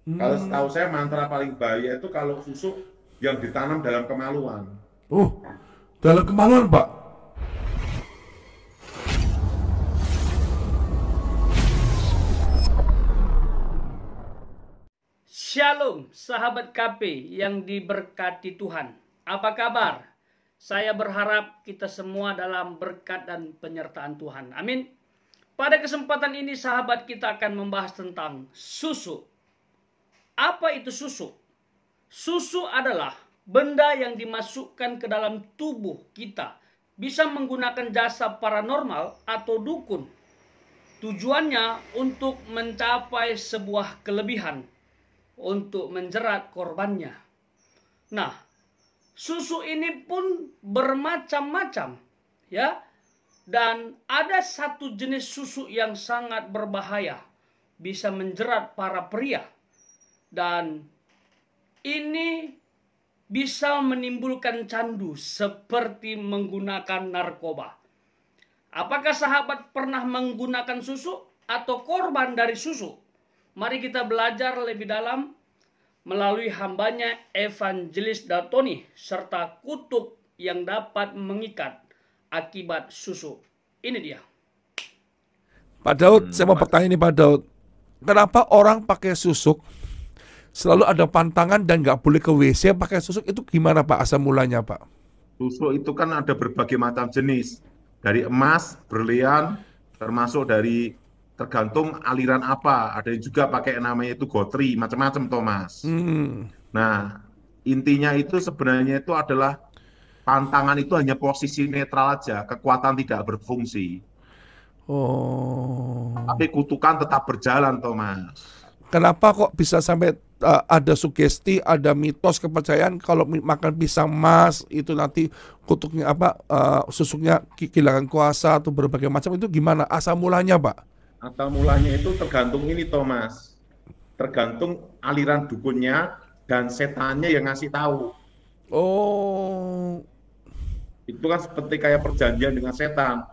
Kalau setahu Hmm. saya mantra paling bahaya itu kalau susuk yang ditanam dalam kemaluan. Oh, dalam kemaluan, Pak. Shalom, sahabat KP yang diberkati Tuhan. Apa kabar? Saya berharap kita semua dalam berkat dan penyertaan Tuhan. Amin. Pada kesempatan ini sahabat kita akan membahas tentang susu. Apa itu susu? Susu adalah benda yang dimasukkan ke dalam tubuh kita. Bisa menggunakan jasa paranormal atau dukun. Tujuannya untuk mencapai sebuah kelebihan, untuk menjerat korbannya. Nah, susu ini pun bermacam-macam, ya. Dan ada satu jenis susu yang sangat berbahaya, bisa menjerat para pria. Dan ini bisa menimbulkan candu seperti menggunakan narkoba. Apakah sahabat pernah menggunakan susu atau korban dari susu? Mari kita belajar lebih dalam melalui hambanya Evangelis Datoni serta kutub yang dapat mengikat akibat susu. Ini dia. Pak Daud, saya mau Mas, bertanya nih Pak Daud. Kenapa orang pakai susuk selalu ada pantangan dan nggak boleh ke WC pakai susuk, itu gimana Pak asal mulanya Pak? susuk itu kan ada berbagai macam jenis. Dari emas, berlian, termasuk dari tergantung aliran apa. Ada yang juga pakai namanya itu gotri, macam-macam Thomas. Hmm. Nah, intinya itu sebenarnya itu adalah pantangan itu hanya posisi netral aja, kekuatan tidak berfungsi. Oh. Tapi kutukan tetap berjalan, Thomas. Kenapa kok bisa sampai ada sugesti, ada mitos kepercayaan kalau makan pisang mas itu nanti kutuknya apa susuknya kehilangan kuasa atau berbagai macam, itu gimana asal mulanya Pak? Asal mulanya itu tergantung ini, Thomas. Tergantung aliran dukunnya dan setannya yang ngasih tahu. Oh. Itu kan seperti kayak perjanjian dengan setan.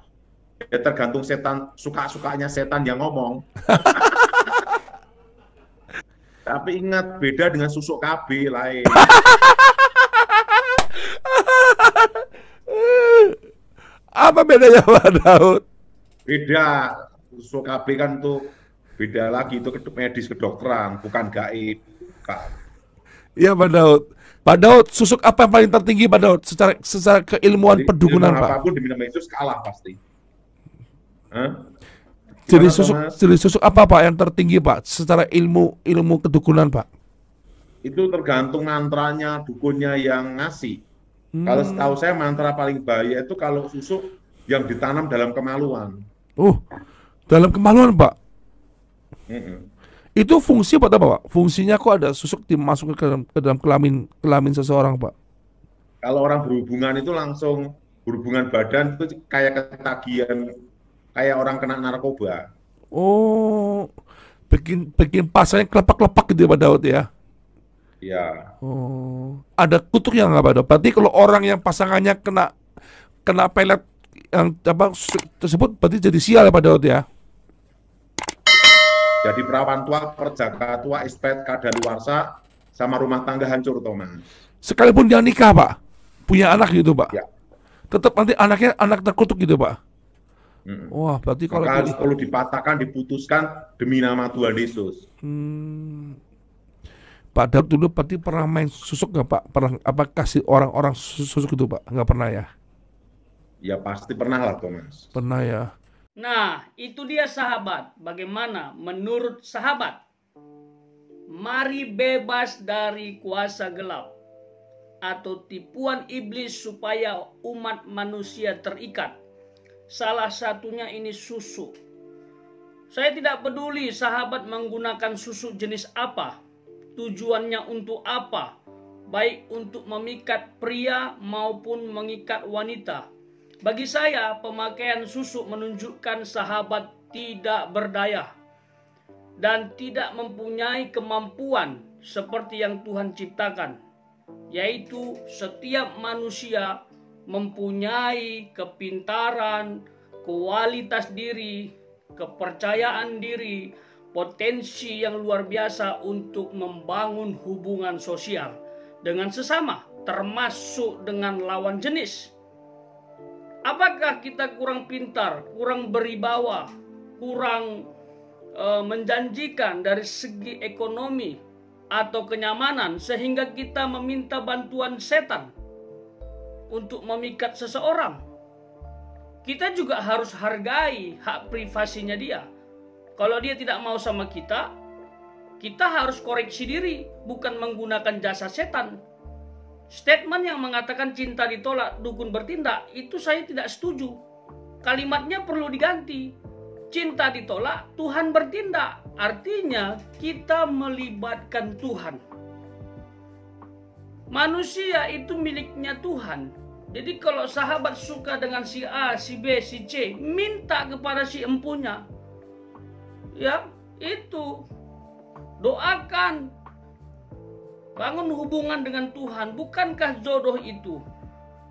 Ya tergantung setan, suka-sukanya setan yang ngomong. Tapi ingat, beda dengan susuk KB lain. Apa bedanya Pak Daud? Beda. Susuk KB kan tuh beda lagi, itu medis kedokteran, bukan gaib. Iya Pak Daud. Pak Daud, susuk apa yang paling tertinggi Pak Daud secara keilmuan Jadi ilmu perdukunan Pak? apapun di nama Yesus kalah pasti. Hah? Gimana Jenis susuk Thomas? jenis susuk apa Pak yang tertinggi Pak secara ilmu ilmu kedukunan Pak? Itu tergantung mantranya, dukunnya yang ngasih. Kalau setahu Hmm. saya mantra paling bahaya itu kalau susuk yang ditanam dalam kemaluan. Dalam kemaluan Pak. Mm-mm. Itu fungsi buat apa Pak? Fungsinya kok ada susuk dimasukkan ke dalam kelamin kelamin seseorang Pak? Kalau orang berhubungan itu langsung berhubungan badan itu kayak ketagihan, kayak orang kena narkoba. Oh, bikin bikin pasangan kelepak-kelepak gitu ya Pak Daud ya? Ya, Oh, ada kutuknya nggak Pak Daud? Berarti kalau orang yang pasangannya kena kena pelet yang apa tersebut berarti jadi sial ya Pak Daud ya? jadi perawan tua, perjaka tua, expert, kadaluarsa, sama rumah tangga hancur, Thomas. Sekalipun dia nikah Pak, punya anak gitu Pak, Ya, tetap nanti anaknya anak terkutuk gitu Pak. mm-mm. Wah, berarti kalau Maka kayak harus perlu dipatahkan, diputuskan demi nama Tuhan Yesus. hmm, Pak Daud dulu berarti pernah main susuk nggak Pak? Pernah apa kasih orang-orang susuk itu Pak? Nggak pernah ya? Ya pasti pernah lah, Thomas. Pernah ya. Nah, itu dia sahabat. Bagaimana menurut sahabat? Mari bebas dari kuasa gelap atau tipuan iblis supaya umat manusia terikat. Salah satunya ini susu. Saya tidak peduli sahabat menggunakan susu jenis apa, tujuannya untuk apa, baik untuk memikat pria maupun mengikat wanita. Bagi saya, pemakaian susu menunjukkan sahabat tidak berdaya dan tidak mempunyai kemampuan seperti yang Tuhan ciptakan, yaitu setiap manusia mempunyai kepintaran, kualitas diri, kepercayaan diri, potensi yang luar biasa untuk membangun hubungan sosial dengan sesama, termasuk dengan lawan jenis. Apakah kita kurang pintar, kurang beribawa, kurang menjanjikan dari segi ekonomi atau kenyamanan sehingga kita meminta bantuan setan untuk memikat seseorang? Kita juga harus hargai hak privasinya dia. Kalau dia tidak mau sama kita, kita harus koreksi diri, bukan menggunakan jasa setan. Statement yang mengatakan cinta ditolak, dukun bertindak, itu saya tidak setuju. Kalimatnya perlu diganti. Cinta ditolak, Tuhan bertindak. Artinya kita melibatkan Tuhan. Manusia itu miliknya Tuhan. Jadi kalau sahabat suka dengan si A, si B, si C, minta kepada si empunya. Ya, itu. Doakan. Bangun hubungan dengan Tuhan. Bukankah jodoh itu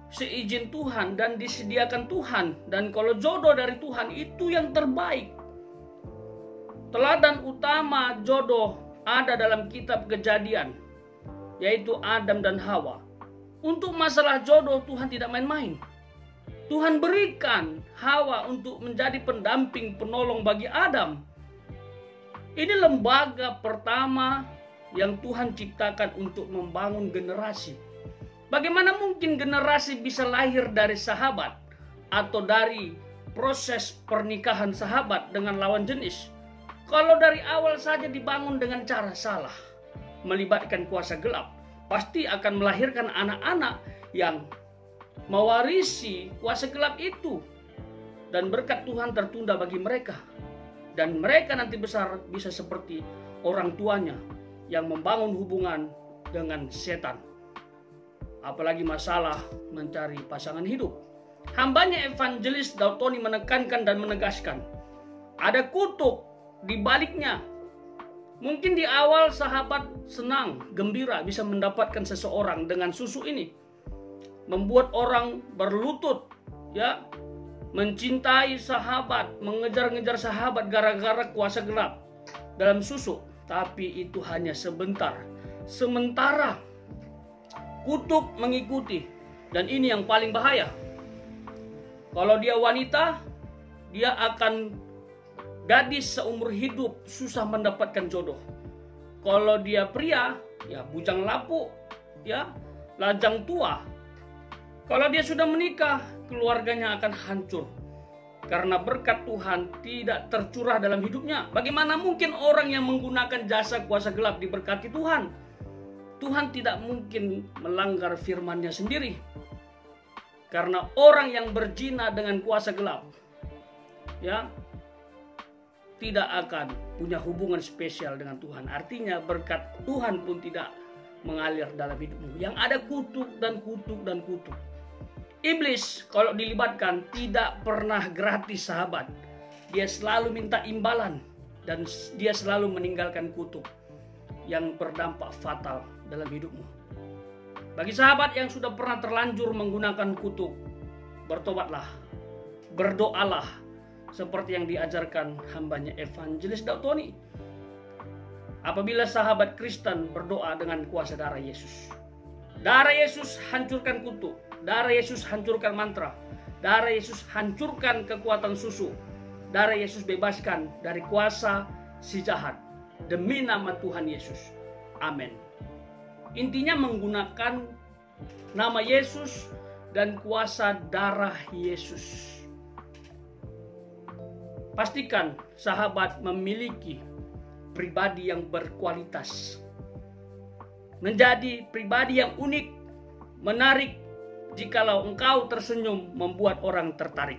seizin Tuhan dan disediakan Tuhan? Dan kalau jodoh dari Tuhan itu yang terbaik. Teladan utama jodoh ada dalam kitab Kejadian, yaitu Adam dan Hawa. Untuk masalah jodoh Tuhan tidak main-main. Tuhan berikan Hawa untuk menjadi pendamping, penolong bagi Adam. Ini lembaga pertama yang Tuhan ciptakan untuk membangun generasi. Bagaimana mungkin generasi bisa lahir dari sahabat atau dari proses pernikahan sahabat dengan lawan jenis? Kalau dari awal saja dibangun dengan cara salah, melibatkan kuasa gelap, pasti akan melahirkan anak-anak yang mewarisi kuasa gelap itu. Dan berkat Tuhan tertunda bagi mereka. Dan mereka nanti besar bisa seperti orang tuanya yang membangun hubungan dengan setan. Apalagi masalah mencari pasangan hidup. Hambanya Evangelis Dautoni menekankan dan menegaskan, ada kutuk di baliknya. Mungkin di awal sahabat senang, gembira bisa mendapatkan seseorang dengan susu ini. Membuat orang berlutut, ya, mencintai sahabat, mengejar-ngejar sahabat gara-gara kuasa gelap dalam susu. Tapi itu hanya sebentar. Sementara kutuk mengikuti. Dan ini yang paling bahaya. Kalau dia wanita, dia akan gadis seumur hidup susah mendapatkan jodoh. Kalau dia pria, ya bujang lapuk, ya lajang tua. Kalau dia sudah menikah, keluarganya akan hancur. Karena berkat Tuhan tidak tercurah dalam hidupnya. Bagaimana mungkin orang yang menggunakan jasa kuasa gelap diberkati Tuhan? Tuhan tidak mungkin melanggar firman-Nya sendiri. Karena orang yang berzina dengan kuasa gelap, ya, tidak akan punya hubungan spesial dengan Tuhan. Artinya berkat Tuhan pun tidak mengalir dalam hidupmu. Yang ada kutuk dan kutuk dan kutuk. Iblis kalau dilibatkan tidak pernah gratis, sahabat. Dia selalu minta imbalan dan dia selalu meninggalkan kutuk yang berdampak fatal dalam hidupmu. Bagi sahabat yang sudah pernah terlanjur menggunakan kutuk, bertobatlah, berdoalah seperti yang diajarkan hambanya Evangelis Dautoni. Apabila sahabat Kristen berdoa dengan kuasa darah Yesus. Darah Yesus hancurkan kutuk. Darah Yesus hancurkan mantra. Darah Yesus hancurkan kekuatan susu. Darah Yesus bebaskan dari kuasa si jahat. Demi nama Tuhan Yesus. Amin. Intinya menggunakan nama Yesus dan kuasa darah Yesus. Pastikan sahabat memiliki pribadi yang berkualitas. Menjadi pribadi yang unik, menarik. Jikalau engkau tersenyum membuat orang tertarik.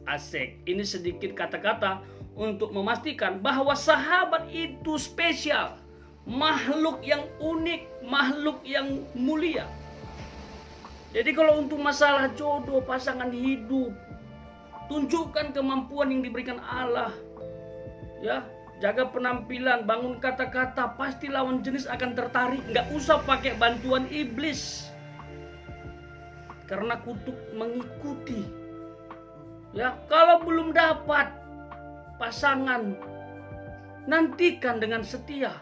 Asik. Ini sedikit kata-kata untuk memastikan bahwa sahabat itu spesial. Makhluk yang unik, makhluk yang mulia. Jadi kalau untuk masalah jodoh, pasangan hidup, tunjukkan kemampuan yang diberikan Allah. Ya, jaga penampilan, bangun kata-kata, pasti lawan jenis akan tertarik. Nggak usah pakai bantuan iblis. Karena kutuk mengikuti. Ya, kalau belum dapat pasangan Nantikan dengan setia,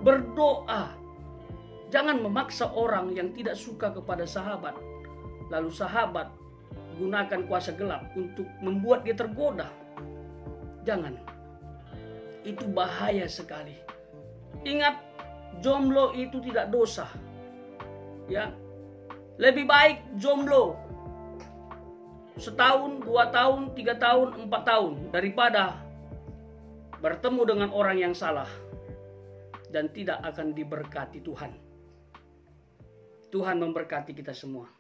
berdoa. Jangan memaksa orang yang tidak suka kepada sahabat, lalu sahabat gunakan kuasa gelap untuk membuat dia tergoda. Jangan. Itu bahaya sekali. Ingat, jomblo itu tidak dosa. Ya. Lebih baik jomblo 1 tahun, 2 tahun, 3 tahun, 4 tahun daripada bertemu dengan orang yang salah dan tidak akan diberkati Tuhan. Tuhan memberkati kita semua.